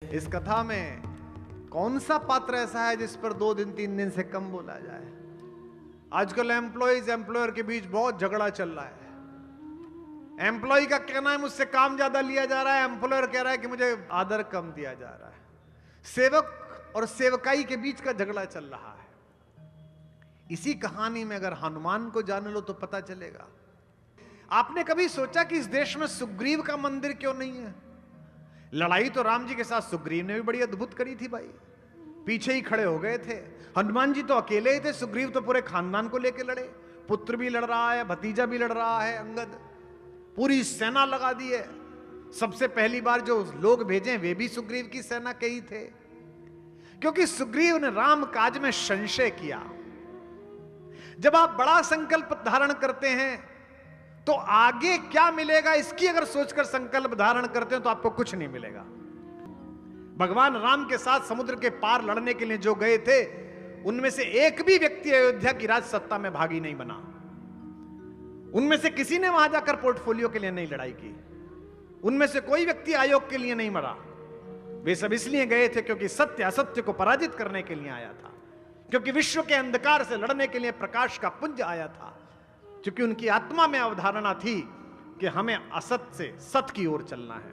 इस कथा में कौन सा पात्र ऐसा है जिस पर 2 दिन 3 दिन से कम बोला जाए? आजकल एम्प्लॉइज एम्प्लॉयर के बीच बहुत झगड़ा चल रहा है। एम्प्लॉय का कहना है मुझसे काम ज्यादा लिया जा रहा है, एम्प्लॉयर कह रहा है कि मुझे आदर कम दिया जा रहा है। सेवक और सेवकाई के बीच का झगड़ा चल रहा है। इसी कहानी में अगर हनुमान को जान लो तो पता चलेगा। आपने कभी सोचा कि इस देश में सुग्रीव का मंदिर क्यों नहीं है? लड़ाई तो राम जी के साथ सुग्रीव ने भी बड़ी अद्भुत करी थी भाई, पीछे ही खड़े हो गए थे। हनुमान जी तो अकेले ही थे, सुग्रीव तो पूरे खानदान को लेकर लड़े। पुत्र भी लड़ रहा है, भतीजा भी लड़ रहा है, अंगद पूरी सेना लगा दी है। सबसे पहली बार जो लोग भेजे वे भी सुग्रीव की सेना के ही थे, क्योंकि सुग्रीव ने राम काज में संशय किया। जब आप बड़ा संकल्प धारण करते हैं तो आगे क्या मिलेगा इसकी अगर सोचकर संकल्प धारण करते हैं तो आपको कुछ नहीं मिलेगा। भगवान राम के साथ समुद्र के पार लड़ने के लिए जो गए थे उनमें से एक भी व्यक्ति अयोध्या की राज सत्ता में भागी नहीं बना। उनमें से किसी ने वहां जाकर पोर्टफोलियो के लिए नहीं लड़ाई की। उनमें से कोई व्यक्ति आयोग के लिए नहीं मरा। वे सब इसलिए गए थे क्योंकि सत्य असत्य को पराजित करने के लिए आया था, क्योंकि विश्व के अंधकार से लड़ने के लिए प्रकाश का पुंज आया था, क्योंकि उनकी आत्मा में अवधारणा थी कि हमें असत से सत की ओर चलना है।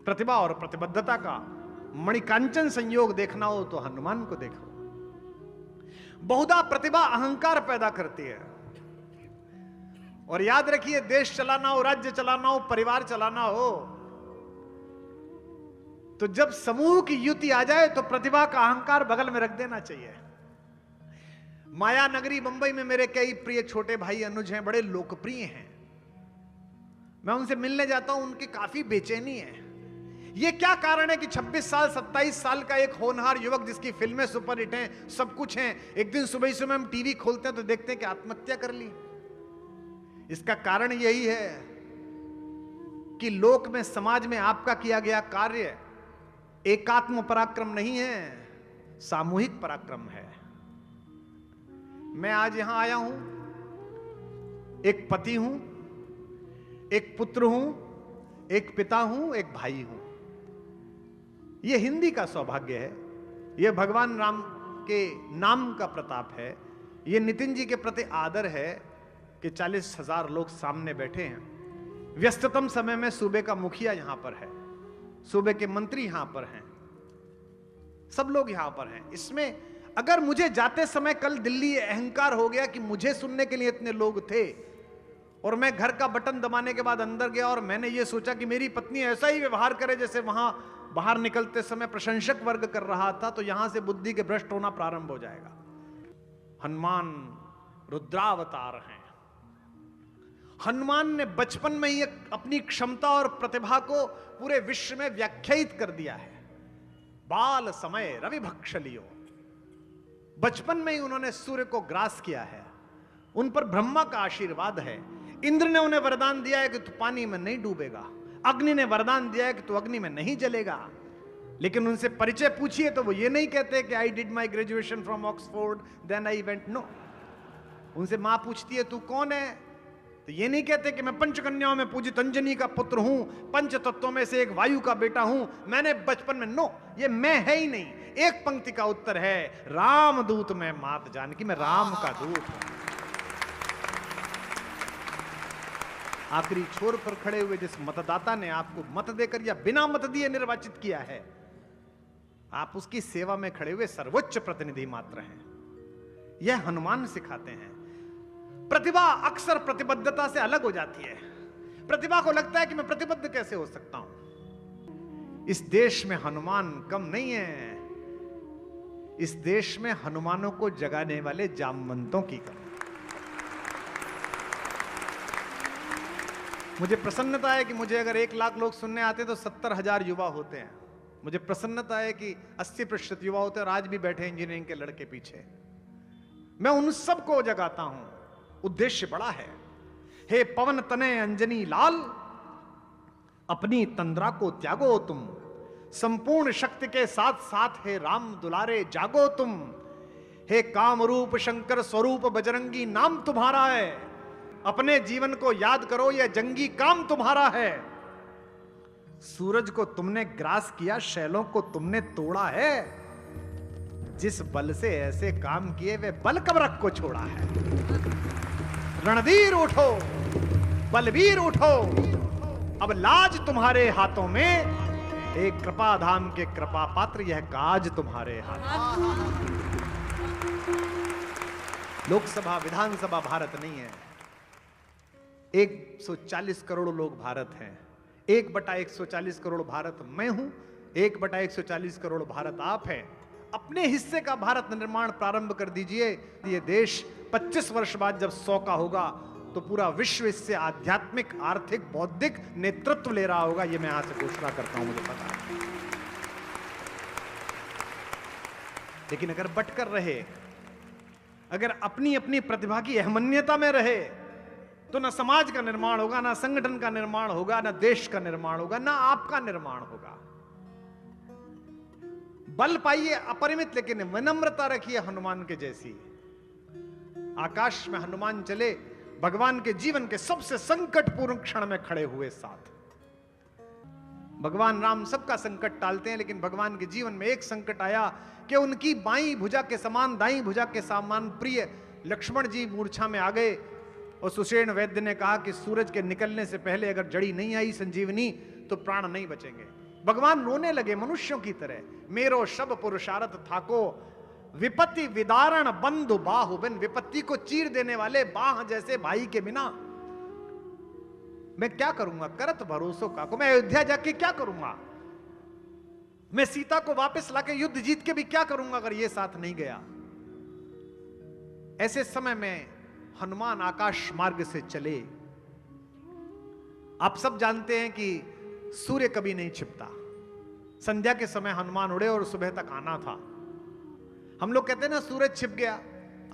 प्रतिभा और प्रतिबद्धता का मणिकांचन संयोग देखना हो तो हनुमान को देखो। बहुधा प्रतिभा अहंकार पैदा करती है। और याद रखिए, देश चलाना हो, राज्य चलाना हो, परिवार चलाना हो, तो जब समूह की युति आ जाए तो प्रतिभा का अहंकार बगल में रख देना चाहिए। माया नगरी मुंबई में मेरे कई प्रिय छोटे भाई अनुज हैं, बड़े लोकप्रिय हैं। मैं उनसे मिलने जाता हूं, उनकी काफी बेचैनी है। ये क्या कारण है कि 26 साल 27 साल का एक होनहार युवक जिसकी फिल्में सुपरहिट हैं, सब कुछ हैं, एक दिन सुबह सुबह हम टीवी खोलते हैं तो देखते हैं कि आत्महत्या कर ली। इसका कारण यही है कि लोक में, समाज में आपका किया गया कार्य एकात्म पराक्रम नहीं है, सामूहिक पराक्रम है। मैं आज यहां आया हूं, एक पति हूं, एक पुत्र हूं, एक पिता हूं, एक भाई हूं। यह हिंदी का सौभाग्य है, यह भगवान राम के नाम का प्रताप है, यह नितिन जी के प्रति आदर है कि 40,000 लोग सामने बैठे हैं। व्यस्ततम समय में सूबे का मुखिया यहां पर है, सूबे के मंत्री यहां पर हैं, सब लोग यहां पर हैं। इसमें अगर मुझे जाते समय कल दिल्ली अहंकार हो गया कि मुझे सुनने के लिए इतने लोग थे और मैं घर का बटन दबाने के बाद अंदर गया और मैंने ये सोचा कि मेरी पत्नी ऐसा ही व्यवहार करे जैसे वहां बाहर निकलते समय प्रशंसक वर्ग कर रहा था, तो यहां से बुद्धि के भ्रष्ट होना प्रारंभ हो जाएगा। हनुमान रुद्रावतार हैं। हनुमान ने बचपन में ही अपनी क्षमता और प्रतिभा को पूरे विश्व में व्याख्यायित कर दिया है। बाल समय रवि भक्ष लियो, बचपन में ही उन्होंने सूर्य को ग्रास किया है। उन पर ब्रह्मा का आशीर्वाद है। इंद्र ने उन्हें वरदान दिया है कि तू पानी में नहीं डूबेगा। अग्नि ने वरदान दिया है कि तू अग्नि में नहीं जलेगा। लेकिन उनसे परिचय पूछिए तो वो ये नहीं कहते कि I did my graduation from Oxford then I went, no. उनसे मां पूछती है तू कौन है, तो ये नहीं कहते कि मैं पंचकन्याओं में पूजित अंजनी का पुत्र हूं, पंच तत्वों में से एक वायु का बेटा हूं, मैंने बचपन में, नो, ये मैं है ही नहीं। एक पंक्ति का उत्तर है, राम दूत मैं मात जानकी, मैं राम का दूत हूं। आखिरी छोर पर खड़े हुए जिस मतदाता ने आपको मत देकर या बिना मत दिए निर्वाचित किया है, आप उसकी सेवा में खड़े हुए सर्वोच्च प्रतिनिधि मात्र हैं। यह हनुमान सिखाते हैं। प्रतिभा अक्सर प्रतिबद्धता से अलग हो जाती है। प्रतिभा को लगता है कि मैं प्रतिबद्ध कैसे हो सकता हूं। इस देश में हनुमान कम नहीं है। इस देश में हनुमानों को जगाने वाले जामवंतों की कमी। मुझे प्रसन्नता है कि मुझे अगर 1 लाख लोग सुनने आते तो 70,000 युवा होते हैं। मुझे प्रसन्नता है कि 80% युवा होते हैं और आज भी बैठे इंजीनियरिंग के लड़के पीछे। मैं उन सबको जगाता हूं। उद्देश्य बड़ा है। हे पवन तनय अंजनी लाल, अपनी तंद्रा को त्यागो तुम, संपूर्ण शक्ति के साथ साथ हे राम दुलारे जागो तुम। हे कामरूप शंकर स्वरूप बजरंगी नाम तुम्हारा है, अपने जीवन को याद करो, यह जंगी काम तुम्हारा है। सूरज को तुमने ग्रास किया, शैलों को तुमने तोड़ा है। जिस बल से ऐसे काम किए वे बल कबरक को छोड़ा है। रणधीर उठो, बलवीर उठो, अब लाज तुम्हारे हाथों में। एक कृपा धाम के कृपा पात्र, यह काज तुम्हारे हाथ। लोकसभा विधानसभा भारत नहीं है। 140 करोड़ लोग भारत हैं। 1/140 करोड़ भारत मैं हूं, 1/140 करोड़ भारत आप हैं। अपने हिस्से का भारत निर्माण प्रारंभ कर दीजिए। ये देश 25 वर्ष बाद जब 100 का होगा तो पूरा विश्व इससे आध्यात्मिक, आर्थिक, बौद्धिक नेतृत्व ले रहा होगा। ये मैं यहां से घोषणा करता हूं, मुझे पता है। लेकिन अगर बटकर रहे, अगर अपनी अपनी प्रतिभा की अहमन्यता में रहे, तो ना समाज का निर्माण होगा, ना संगठन का निर्माण होगा, ना देश का निर्माण होगा, ना आपका निर्माण होगा। बल पाइए अपरिमित, लेकिन विनम्रता रखिए हनुमान के जैसी। आकाश में हनुमान चले, भगवान के जीवन के सबसे संकटपूर्ण क्षण में खड़े हुए साथ। भगवान राम सबका संकट टालते हैं, लेकिन भगवान के जीवन में एक संकट आया कि उनकी बाईं भुजा के समान, दाईं भुजा के समान प्रिय लक्ष्मण जी मूर्छा में आ गए। और सुषेण वैद्य ने कहा कि सूरज के निकलने से पहले अगर जड़ी नहीं आई संजीवनी तो प्राण नहीं बचेंगे। भगवान रोने लगे मनुष्यों की तरह। मेरो शब पुरुषारथ थाको, विपत्ति विदारण बंधु बाहु बिन। विपत्ति को चीर देने वाले बाह जैसे भाई के बिना मैं क्या करूंगा। करत भरोसों का को, मैं अयोध्या जाके क्या करूंगा। मैं सीता को वापस लाके युद्ध जीत के भी क्या करूंगा अगर ये साथ नहीं गया। ऐसे समय में हनुमान आकाश मार्ग से चले। आप सब जानते हैं कि सूर्य कभी नहीं छिपता। संध्या के समय हनुमान उड़े और सुबह तक आना था। हम लोग कहते हैं ना सूरज छिप गया।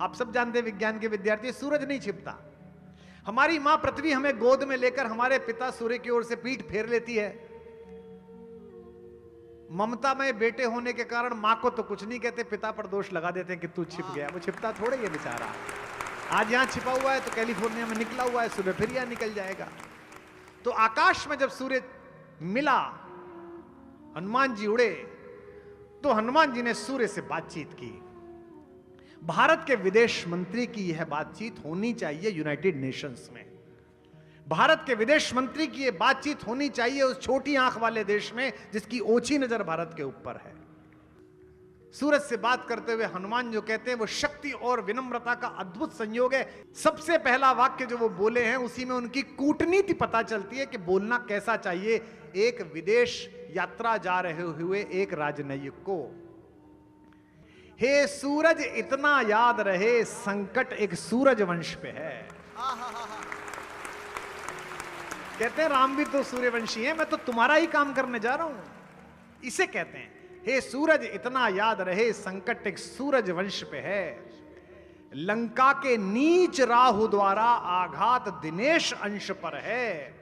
आप सब जानते हैं विज्ञान के विद्यार्थी, सूरज नहीं छिपता। हमारी मां पृथ्वी हमें गोद में लेकर हमारे पिता सूर्य की ओर से पीठ फेर लेती है। ममता में बेटे होने के कारण मां को तो कुछ नहीं कहते, पिता पर दोष लगा देते हैं कि तू छिप गया। वो छिपता थोड़े ये बेचारा। आज यहां छिपा हुआ है तो कैलिफोर्निया में निकला हुआ है, सुबह फिर यहां निकल जाएगा। तो आकाश में जब सूर्य मिला, हनुमान जी उड़े, तो हनुमान जी ने सूर्य से बातचीत की। भारत के विदेश मंत्री की यह बातचीत होनी चाहिए यूनाइटेड नेशंस में। भारत के विदेश मंत्री की यह बातचीत होनी चाहिए उस छोटी आंख वाले देश में जिसकी ओछी नजर भारत के ऊपर है। सूरज से बात करते हुए हनुमान जो कहते हैं वो शक्ति और विनम्रता का अद्भुत संयोग है। सबसे पहला वाक्य जो वो बोले हैं उसी में उनकी कूटनीति पता चलती है कि बोलना कैसा चाहिए एक विदेश यात्रा जा रहे हुए एक राजनयिक को। हे सूरज इतना याद रहे, संकट एक सूरज वंश पे है। कहते हैं राम भी तो सूर्यवंशी है, मैं तो तुम्हारा ही काम करने जा रहा हूं। इसे कहते हैं हे सूरज इतना याद रहे, संकट एक सूरज वंश पे है। लंका के नीच राहु द्वारा आघात दिनेश अंश पर है।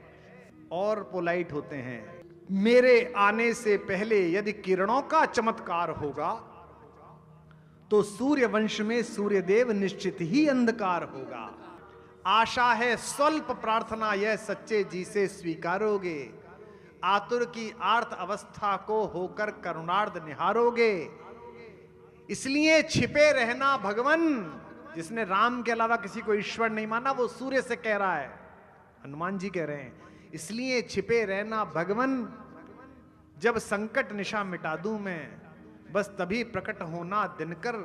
और पोलाइट होते हैं, मेरे आने से पहले यदि किरणों का चमत्कार होगा तो सूर्य वंश में सूर्यदेव निश्चित ही अंधकार होगा। आशा है स्वल्प प्रार्थना यह सच्चे जी से स्वीकारोगे। आतुर की आर्त अवस्था को होकर करुणार्ध निहारोगे। इसलिए छिपे रहना भगवन। जिसने राम के अलावा किसी को ईश्वर नहीं माना वो सूर्य से कह रहा है, हनुमान जी कह रहे हैं। इसलिए छिपे रहना भगवन, जब संकट निशा मिटा दूं मैं, बस तभी प्रकट होना दिनकर,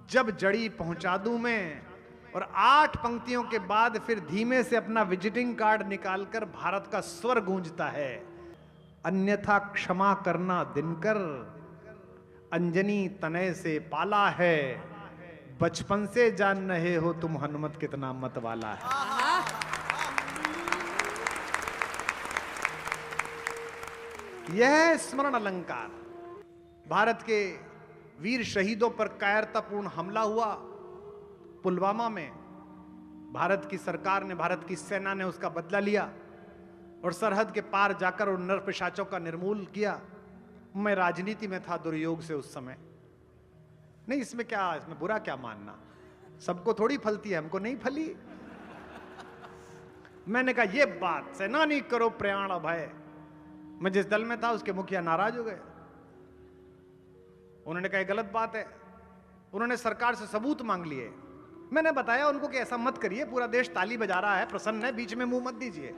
जब जड़ी पहुंचा दूं मैं। और 8 पंक्तियों के बाद फिर धीमे से अपना विजिटिंग कार्ड निकालकर भारत का स्वर गूंजता है, अन्यथा क्षमा करना दिनकर, अंजनी तनय से पाला है, बचपन से जान रहे हो तुम हनुमत कितना मत वाला है। यह स्मरण अलंकार। भारत के वीर शहीदों पर कायरतापूर्ण हमला हुआ पुलवामा में। भारत की सरकार ने, भारत की सेना ने उसका बदला लिया और सरहद के पार जाकर उन नरपिशाचों का निर्मूल किया। मैं राजनीति में था दुर्योग से उस समय। नहीं, इसमें क्या, इसमें बुरा क्या मानना, सबको थोड़ी फलती है, हमको नहीं फली। मैंने कहा ये बात सेनानी करो प्रयाण अभय, मैं जिस दल में था उसके मुखिया नाराज हो गए। उन्होंने कहा गलत बात है। उन्होंने सरकार से सबूत मांग लिए। मैंने बताया उनको कि ऐसा मत करिए, पूरा देश ताली बजा रहा है, प्रसन्न है, बीच में मुंह मत दीजिए।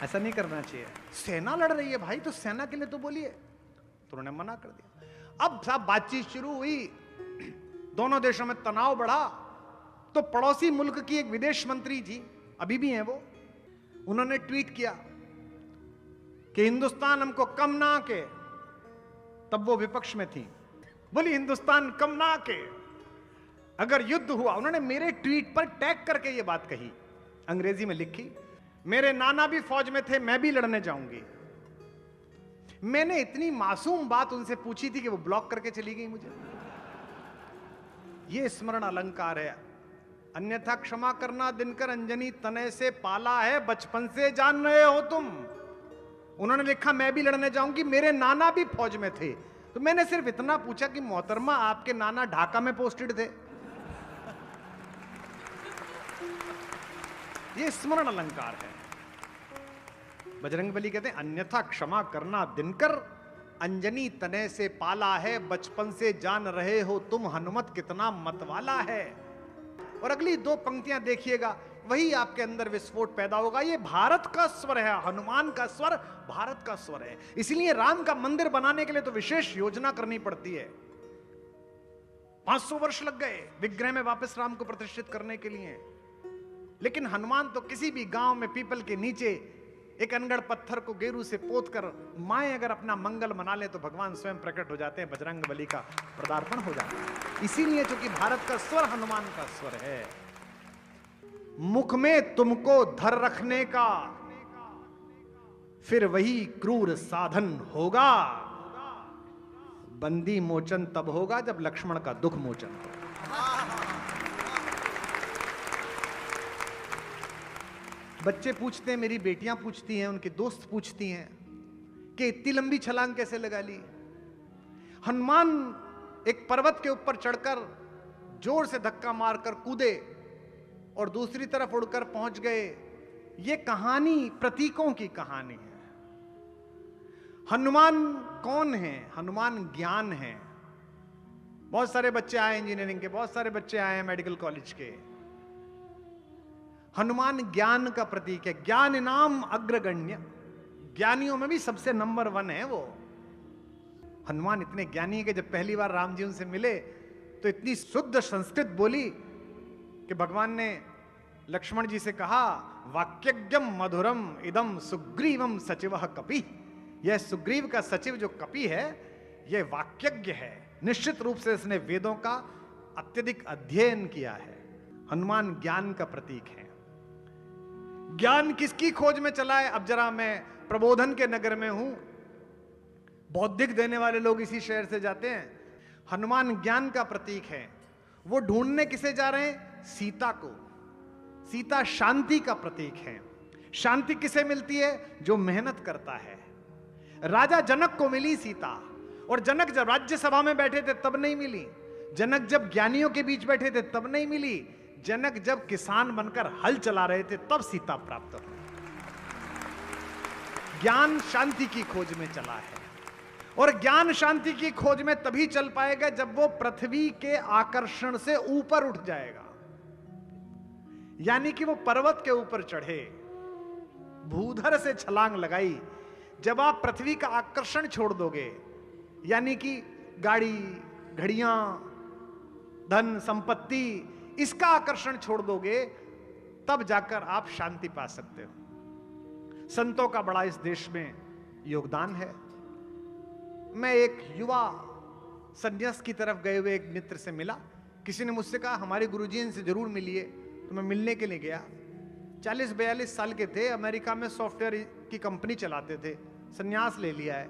ऐसा नहीं करना चाहिए। सेना लड़ रही है भाई, तो सेना के लिए तो बोलिए। तो उन्होंने मना कर दिया। अब साहब बातचीत शुरू हुई, दोनों देशों में तनाव बढ़ा। तो पड़ोसी मुल्क की एक विदेश मंत्री थी, अभी भी हैं वो, उन्होंने ट्वीट किया कि हिंदुस्तान हमको कम ना के। तब वो विपक्ष में थी, बोली हिंदुस्तान कम ना के, अगर युद्ध हुआ। उन्होंने मेरे ट्वीट पर टैग करके ये बात कही, अंग्रेजी में लिखी, मेरे नाना भी फौज में थे, मैं भी लड़ने जाऊंगी। मैंने इतनी मासूम बात उनसे पूछी थी कि वो ब्लॉक करके चली गई मुझे। ये स्मरण अलंकार है। अन्यथा क्षमा करना दिनकर अंजनी तने से पाला है, बचपन से जान रहे हो तुम। उन्होंने लिखा मैं भी लड़ने जाऊंगी, मेरे नाना भी फौज में थे। तो मैंने सिर्फ इतना पूछा कि मोहतरमा आपके नाना ढाका में पोस्टेड थे। ये स्मरण अलंकार है। बजरंगबली कहते हैं अन्यथा क्षमा करना दिनकर अंजनी तने से पाला है, बचपन से जान रहे हो तुम हनुमत कितना मतवाला है। और अगली दो पंक्तियां देखिएगा, वही आपके अंदर विस्फोट पैदा होगा। ये भारत का स्वर है, हनुमान का स्वर भारत का स्वर है। इसलिए राम का मंदिर बनाने के लिए तो विशेष योजना करनी पड़ती है। 500 वर्ष लग गए विग्रह में वापस राम को प्रतिष्ठित करने के लिए। लेकिन हनुमान तो किसी भी गांव में पीपल के नीचे एक अनगढ़ पत्थर को गेरू से पोत कर माए अगर अपना मंगल मना ले तो भगवान स्वयं प्रकट हो जाते हैं, बजरंगबली का पदार्पण हो जाता है। इसीलिए चूंकि भारत का स्वर हनुमान का स्वर है। मुख में तुमको धर रखने का फिर वही क्रूर साधन होगा। बंदी मोचन तब होगा जब लक्ष्मण का दुख मोचन हो। बच्चे पूछते हैं, मेरी बेटियां पूछती हैं, उनके दोस्त पूछती हैं कि इतनी लंबी छलांग कैसे लगा ली। हनुमान एक पर्वत के ऊपर चढ़कर जोर से धक्का मारकर कूदे और दूसरी तरफ उड़कर पहुंच गए। यह कहानी प्रतीकों की कहानी है। हनुमान कौन है? हनुमान ज्ञान है। बहुत सारे बच्चे आए इंजीनियरिंग के, बहुत सारे बच्चे आए हैं मेडिकल कॉलेज के। हनुमान ज्ञान का प्रतीक है। ज्ञान इनाम अग्रगण्य, ज्ञानियों में भी सबसे नंबर 1 है वो। हनुमान इतने ज्ञानी है कि जब पहली बार राम जी उनसे मिले तो इतनी शुद्ध संस्कृत बोली कि भगवान ने लक्ष्मण जी से कहा, वाक्यज्ञम मधुरम इदम सुग्रीवम सचिवः कपि। यह सुग्रीव का सचिव जो कपि है, यह वाक्यज्ञ है। निश्चित रूप से इसने वेदों का अत्यधिक अध्ययन किया है। हनुमान ज्ञान का प्रतीक है। ज्ञान किसकी खोज में चला है? अब जरा मैं प्रबोधन के नगर में हूं, बौद्धिक देने वाले लोग इसी शहर से जाते हैं। हनुमान ज्ञान का प्रतीक है। वो ढूंढने किसे जा रहे हैं? सीता को। सीता शांति का प्रतीक है। शांति किसे मिलती है? जो मेहनत करता है। राजा जनक को मिली सीता, और जनक जब राज्यसभा में बैठे थे तब नहीं मिली। जनक जब ज्ञानियों के बीच बैठे थे तब नहीं मिली। जनक जब किसान बनकर हल चला रहे थे तब सीता प्राप्त हुई। ज्ञान शांति की खोज में चला है, और ज्ञान शांति की खोज में तभी चल पाएगा जब वो पृथ्वी के आकर्षण से ऊपर उठ जाएगा। यानी कि वो पर्वत के ऊपर चढ़े, भूधर से छलांग लगाई। जब आप पृथ्वी का आकर्षण छोड़ दोगे, यानी कि गाड़ी, घड़ियां, धन संपत्ति, इसका आकर्षण छोड़ दोगे, तब जाकर आप शांति पा सकते हो। संतों का बड़ा इस देश में योगदान है। मैं एक युवा संन्यास की तरफ गए हुए एक मित्र से मिला। किसी ने मुझसे कहा हमारे गुरुजी इनसे जरूर मिलिए, तो मैं मिलने के लिए गया। 40-42 साल के थे, अमेरिका में सॉफ्टवेयर की कंपनी चलाते थे, संन्यास ले लिया है।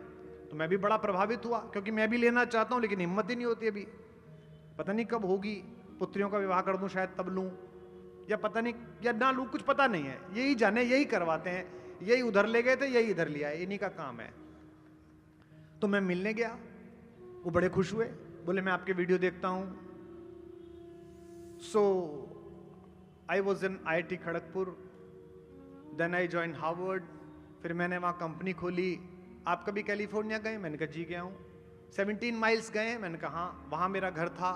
तो मैं भी बड़ा प्रभावित हुआ, क्योंकि मैं भी लेना चाहता हूं, लेकिन हिम्मत ही नहीं होती अभी। पता नहीं कब होगी, पुत्रियों का विवाह कर दूं शायद तब लूं, या पता नहीं, या ना लूं, कुछ पता नहीं है। यही जाने, यही करवाते हैं, यही उधर ले गए थे, यही इधर लिया है, इन्हीं का काम है। तो मैं मिलने गया, वो बड़े खुश हुए, बोले मैं आपके वीडियो देखता हूं। I was in IIT Kharagpur, then I join Harvard, फिर मैंने वहाँ कंपनी खोली। आप कभी कैलिफोर्निया गए? मैंने कहा जी गया हूँ। 17 माइल्स गए? मैंने कहा हाँ, वहाँ मेरा घर था,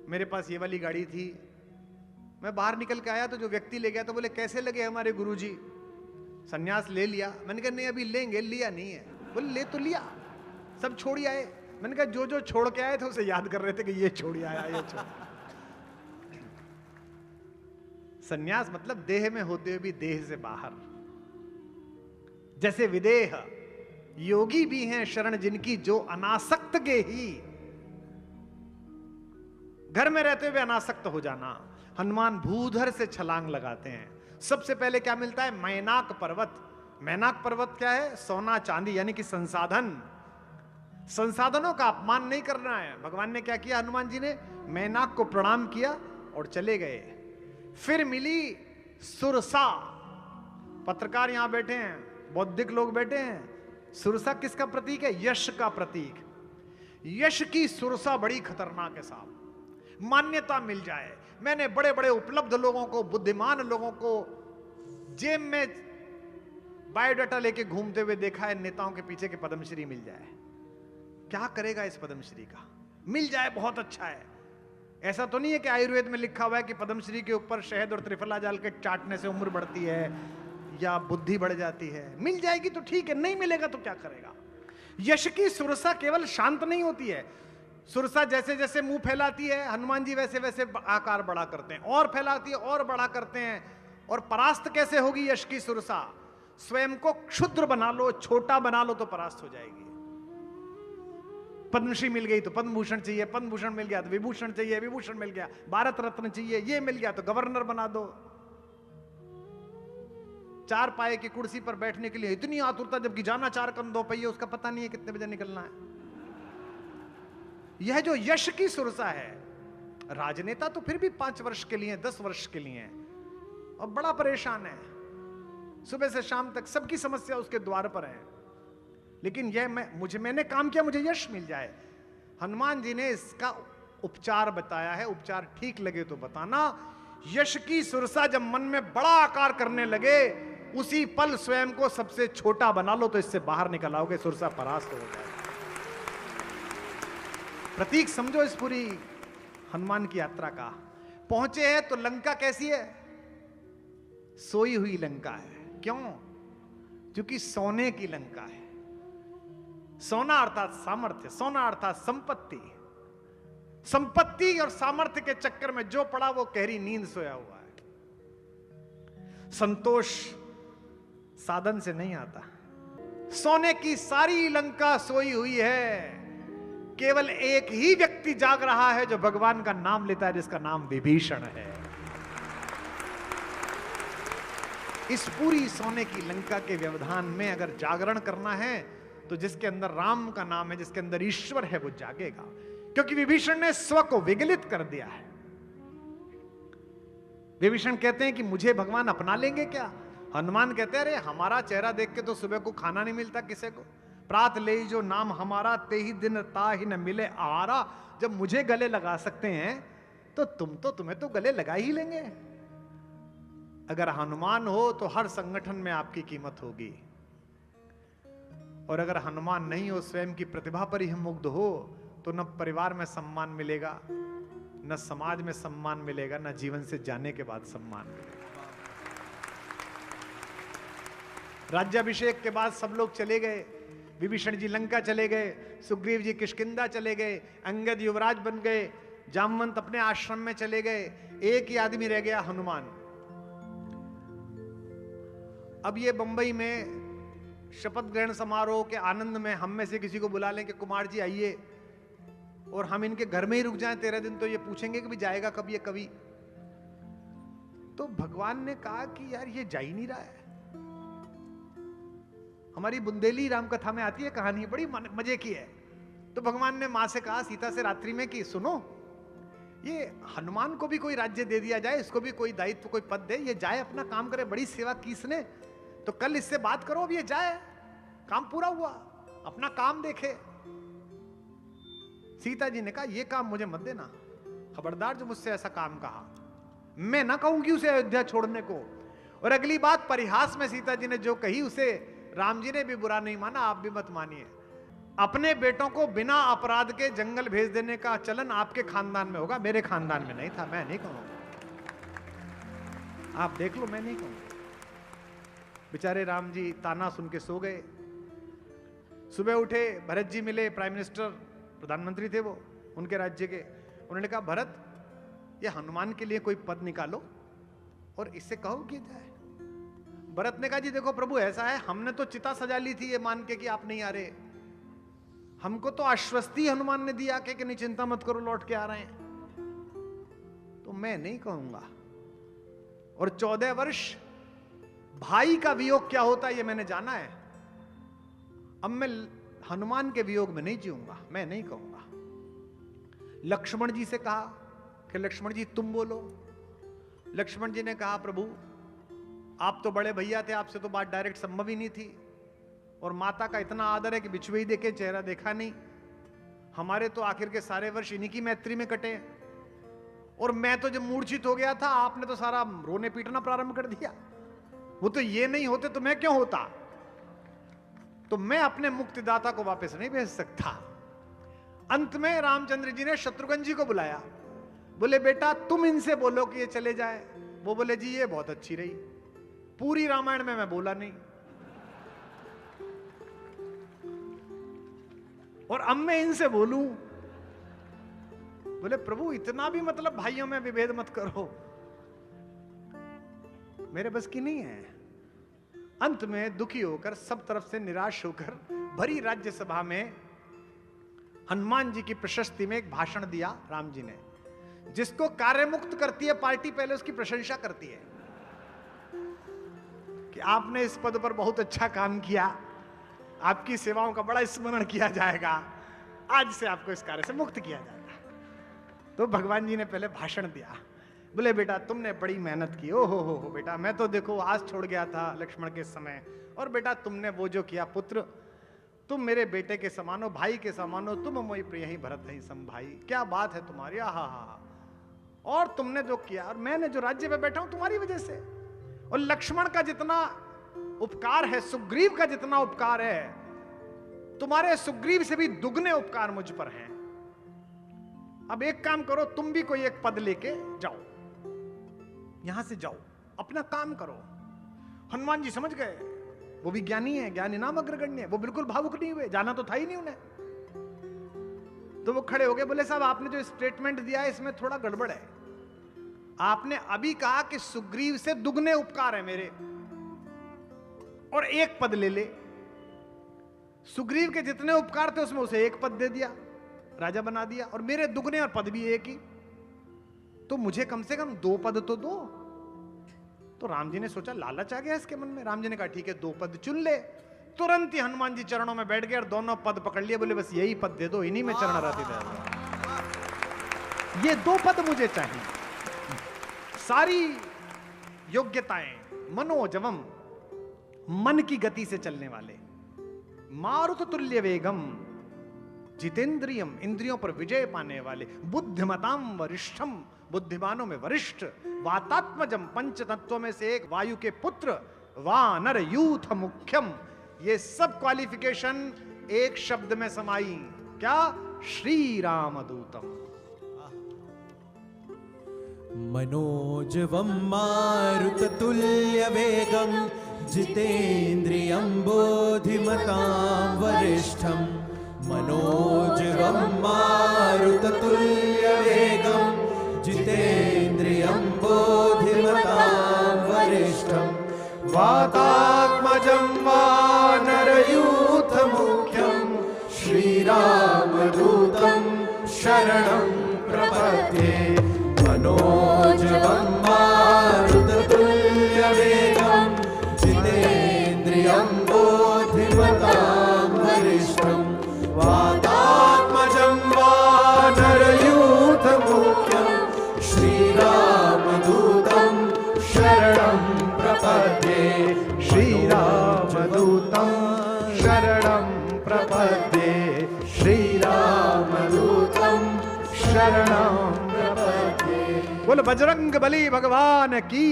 मेरे पास ये वाली गाड़ी थी। मैं बाहर निकल के आया तो जो व्यक्ति ले गया तो बोले कैसे लगे हमारे गुरुजी? सन्यास ले लिया? मैंने कहा नहीं अभी लेंगे, लिया नहीं है। बोले ले तो लिया, सब छोड़ आए। मैंने कहा जो जो छोड़ के आए थे उसे याद कर रहे थे कि ये छोड़ आया, ये छोड़। सन्यास मतलब देह में होते हुए भी देह से बाहर। जैसे विदेह योगी भी हैं शरण जिनकी, जो अनासक्त के ही। घर में रहते हुए अनासक्त हो जाना। हनुमान भूधर से छलांग लगाते हैं। सबसे पहले क्या मिलता है? मैनाक पर्वत। मैनाक पर्वत क्या है? सोना चांदी, यानी कि संसाधन। संसाधनों का अपमान नहीं करना है। भगवान ने क्या किया? हनुमान जी ने मैनाक को प्रणाम किया और चले गए। फिर मिली सुरसा। पत्रकार यहां बैठे हैं, बौद्धिक लोग बैठे हैं। सुरसा किसका प्रतीक है? यश का प्रतीक। यश की सुरसा बड़ी खतरनाक है साहब। मान्यता मिल जाए। मैंने बड़े बड़े उपलब्ध लोगों को, बुद्धिमान लोगों को जेब में बायोडाटा लेके घूमते हुए देखा है, नेताओं के पीछे के पद्मश्री मिल जाए। क्या करेगा इस पद्मश्री का? मिल जाए बहुत अच्छा है। ऐसा तो नहीं है कि आयुर्वेद में लिखा हुआ है कि पद्मश्री के ऊपर शहद और त्रिफला डाल के चाटने से उम्र बढ़ती है या बुद्धि बढ़ जाती है। मिल जाएगी तो ठीक है, नहीं मिलेगा तो क्या करेगा? यश की सुरसा केवल शांत नहीं होती है। सुरसा जैसे जैसे मुंह फैलाती है, हनुमान जी वैसे वैसे आकार बड़ा करते हैं, और फैलाती है और बड़ा करते हैं। और परास्त कैसे होगी यश की सुरसा? स्वयं को क्षुद्र बना लो, छोटा बना लो तो परास्त हो जाएगी। पद्मश्री मिल गई तो पद्मभूषण चाहिए, पद्मभूषण मिल गया तो विभूषण चाहिए, विभूषण मिल गया भारत रत्न चाहिए, ये मिल गया तो गवर्नर बना दो। चार पाए की कुर्सी पर बैठने के लिए इतनी आतुरता, जबकि जाना 4 कदम 2 पहिए, उसका पता नहीं है कितने बजे निकलना है। यह जो यश की सुरसा है, राजनेता तो फिर भी 5 वर्ष के लिए, 10 वर्ष के लिए, और बड़ा परेशान है, सुबह से शाम तक सबकी समस्या उसके द्वार पर है। लेकिन यह मैंने काम किया, मुझे यश मिल जाए। हनुमान जी ने इसका उपचार बताया है। उपचार ठीक लगे तो बताना। यश की सुरसा जब मन में बड़ा आकार करने लगे, उसी पल स्वयं को सबसे छोटा बना लो तो इससे बाहर निकल आओगे, सुरसा परास्त हो जाएगी। प्रतीक समझो इस पूरी हनुमान की यात्रा का। पहुंचे हैं तो लंका कैसी है? सोई हुई लंका है। क्यों? क्योंकि सोने की लंका है। सोना अर्थात सामर्थ्य, सोना अर्थात संपत्ति। संपत्ति और सामर्थ्य के चक्कर में जो पड़ा वो गहरी नींद सोया हुआ है। संतोष साधन से नहीं आता। सोने की सारी लंका सोई हुई है, केवल एक ही व्यक्ति जाग रहा है जो भगवान का नाम लेता है, जिसका नाम विभीषण है। इस पूरी सोने की लंका के व्यवधान में अगर जागरण करना है तो जिसके अंदर राम का नाम है, जिसके अंदर ईश्वर है, वो जागेगा। क्योंकि विभीषण ने स्व को विगलित कर दिया है। विभीषण कहते हैं कि मुझे भगवान अपना लेंगे क्या? हनुमान कहते हैं अरे हमारा चेहरा देख के तो सुबह को खाना नहीं मिलता किसी को। प्रात ले जो नाम हमारा, ते ही दिन ता ही न मिले आहारा। जब मुझे गले लगा सकते हैं तो तुम्हें तो गले लगा ही लेंगे। अगर हनुमान हो तो हर संगठन में आपकी कीमत होगी, और अगर हनुमान नहीं हो, स्वयं की प्रतिभा पर ही मुग्ध हो, तो न परिवार में सम्मान मिलेगा, न समाज में सम्मान मिलेगा, न जीवन से जाने के बाद सम्मान मिलेगा। राज्याभिषेक के बाद सब लोग चले गए। विभीषण जी लंका चले गए, सुग्रीव जी किष्किंधा चले गए, अंगद युवराज बन गए, जामवंत अपने आश्रम में चले गए। एक ही आदमी रह गया, हनुमान। अब ये बंबई में शपथ ग्रहण समारोह के आनंद में हम में से किसी को बुला लें कि कुमार जी आइए, और हम इनके घर में ही रुक जाएं 13 दिन, तो ये पूछेंगे कि भी जाएगा कब ये कभी? तो भगवान ने कहा कि यार ये जा ही नहीं रहा है। हमारी बुंदेली राम कथा में आती है कहानी, बड़ी मजे की है। तो भगवान ने मां से कहा, सीता से रात्रि में, कि सुनो, ये हनुमान को भी कोई राज्य दे दिया जाए, इसको भी कोई दायित्व, कोई पद दे, ये जाए अपना काम करे, बड़ी सेवा की इसने, तो कल इससे बात करो, अब ये जाए, काम पूरा हुआ, अपना काम देखे। सीता जी ने कहा ये काम मुझे मत देना, खबरदार जो मुझसे ऐसा काम कहा। मैं ना कहूं कि उसे अयोध्या छोड़ने को। और अगली बात परिहास में सीता जी ने जो कही उसे राम जी ने भी बुरा नहीं माना, आप भी मत मानिए। अपने बेटों को बिना अपराध के जंगल भेज देने का चलन आपके खानदान में होगा, मेरे खानदान में नहीं था। मैं नहीं कहूंगा, आप देख लो, मैं नहीं कहूंगा। बेचारे राम जी ताना सुन के सो गए। सुबह उठे, भरत जी मिले, प्राइम मिनिस्टर, प्रधानमंत्री थे वो उनके राज्य के। उन्होंने कहा भरत, ये हनुमान के लिए कोई पद निकालो और इससे कहो कि जाए। भरत ने कहा जी देखो प्रभु, ऐसा है, हमने तो चिता सजा ली थी ये मान के कि आप नहीं आ रहे, हमको तो आश्वस्ति हनुमान ने दिया कि नहीं चिंता मत करो, लौट के आ रहे हैं, तो मैं नहीं कहूंगा। और 14 वर्ष भाई का वियोग क्या होता है ये मैंने जाना है। अब मैं हनुमान के वियोग में नहीं जीऊंगा, मैं नहीं कहूंगा। लक्ष्मण जी से कहा कि लक्ष्मण जी तुम बोलो। लक्ष्मण जी ने कहा प्रभु आप तो बड़े भैया थे, आपसे तो बात डायरेक्ट संभव ही नहीं थी, और माता का इतना आदर है कि बिछुए ही देखे, चेहरा देखा नहीं। हमारे तो आखिर के सारे वर्ष इन्हीं की मैत्री में कटे, और मैं तो जब मूर्छित हो गया था आपने तो सारा रोने पीटना प्रारंभ कर दिया। वो तो ये नहीं होते तो मैं क्यों होता। तो मैं अपने मुक्तिदाता को वापस नहीं भेज सकता। अंत में रामचंद्र जी ने शत्रुघ्न जी को बुलाया, बोले बेटा तुम इनसे बोलो कि ये चले जाए। वो बोले जी ये बहुत अच्छी रही, पूरी रामायण में मैं बोला नहीं, और अब मैं इनसे बोलूं। बोले प्रभु इतना भी मतलब भाइयों में विभेद मत करो, मेरे बस की नहीं है। अंत में दुखी होकर, सब तरफ से निराश होकर, भरी राज्यसभा में हनुमान जी की प्रशस्ति में एक भाषण दिया राम जी ने, जिसको कार्य मुक्त करती है पार्टी, पहले उसकी प्रशंसा करती है कि आपने इस पद पर बहुत अच्छा काम किया, आपकी सेवाओं का बड़ा स्मरण किया जाएगा, आज से आपको इस कार्य से मुक्त किया जाएगा। तो भगवान जी ने पहले भाषण दिया, बोले बेटा तुमने बड़ी मेहनत की, ओ हो बेटा, मैं तो देखो आज छोड़ गया था लक्ष्मण के समय, और बेटा तुमने वो जो किया पुत्र, तुम मेरे बेटे के समान हो, भाई के समान हो, तुम मोहि प्रिय ही भरत ही सम भाई। क्या बात है तुम्हारी, हा। और तुमने जो किया, और मैंने जो राज्य पे बैठा हूं तुम्हारी वजह से। और लक्ष्मण का जितना उपकार है, सुग्रीव का जितना उपकार है, तुम्हारे सुग्रीव से भी दुगने उपकार मुझ पर हैं। अब एक काम करो, तुम भी कोई एक पद लेके जाओ, यहां से जाओ, अपना काम करो। हनुमान जी समझ गए, वो भी ज्ञानी है, ज्ञानी नाम अग्रगण्य है, वो बिल्कुल भावुक नहीं हुए, जाना तो था ही नहीं उन्हें। तो वो खड़े हो गए, बोले साहब आपने जो स्टेटमेंट दिया है इसमें थोड़ा गड़बड़ है। आपने अभी कहा कि सुग्रीव से दुगने उपकार है मेरे, और एक पद ले ले। सुग्रीव के जितने उपकार थे उसमें उसे एक पद दे दिया, राजा बना दिया, और मेरे दुगने और पद भी एक ही, तो मुझे कम से कम 2 पद तो दो। तो राम जी ने सोचा लालच आ गया इसके मन में। राम जी ने कहा ठीक है 2 पद चुन ले। तुरंत ही हनुमान जी चरणों में बैठ गए और दोनों पद पकड़ लिए, बोले बस यही पद दे दो, इन्हीं में चरण रहती है, ये 2 पद मुझे चाहिए। सारी योग्यताएं, मनोजवम, मन की गति से चलने वाले, मारुत तुल्य वेगम, जितेंद्रियम, इंद्रियों पर विजय पाने वाले, बुद्धिमताम वरिष्ठम, बुद्धिमानों में वरिष्ठ, वातात्मजम, पंच तत्वों में से एक, वायु के पुत्र, वानर यूथ मुख्यम। ये सब क्वालिफिकेशन एक शब्द में समाई, क्या? श्री रामदूतम। मनोजवम मारुततुल्य वेगम, जितेन्द्रियं बोधिमतां वरिष्ठं। मनोजवं मारुततुल्य वेगं, जितेन्द्रियं बोधिमतां वरिष्ठं। वातात्मजं वानरयूथमुख्यं, श्रीरामदूतं शरणं प्रपद्ये। मनोजवं मारुततुल्य वेगं, जितेन्द्रियं बोधिमतां वरिष्ठं। वातात्मजं वानरयूथमुख्यं, श्रीरामदूतं शरणं प्रपद्ये। श्रीरामदूतं शरणं प्रपद्ये, श्रीरामदूतं शरणं प्रपद्ये। बोल बजरंग बली भगवान की।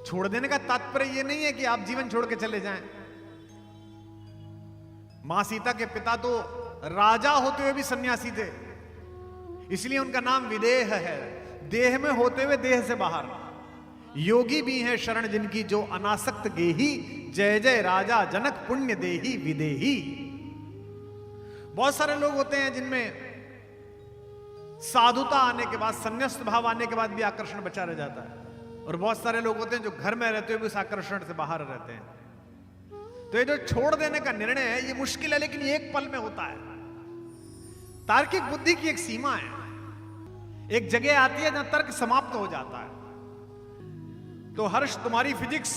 छोड़ देने का तात्पर्य यह नहीं है कि आप जीवन छोड़ के चले जाएं। मां सीता के पिता तो राजा होते हुए भी सन्यासी थे, इसलिए उनका नाम विदेह है। देह में होते हुए देह से बाहर। योगी भी हैं शरण जिनकी जो अनासक्त गेही, जय जय राजा जनक पुण्य देही विदेही। बहुत सारे लोग होते हैं जिनमें साधुता आने के बाद, संन्यास्त भाव आने के बाद भी आकर्षण बचा रह जाता है, और बहुत सारे लोग होते हैं जो घर में रहते हुए भी उस आकर्षण से बाहर रहते हैं। तो ये जो छोड़ देने का निर्णय है ये मुश्किल है, लेकिन ये एक पल में होता है। तार्किक बुद्धि की एक सीमा है, एक जगह आती है जहां तर्क समाप्त हो जाता है। तो हर्ष, तुम्हारी फिजिक्स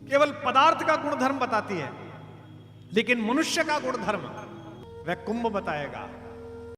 केवल पदार्थ का गुणधर्म बताती है, लेकिन मनुष्य का गुणधर्म वह कुंभ बताएगा।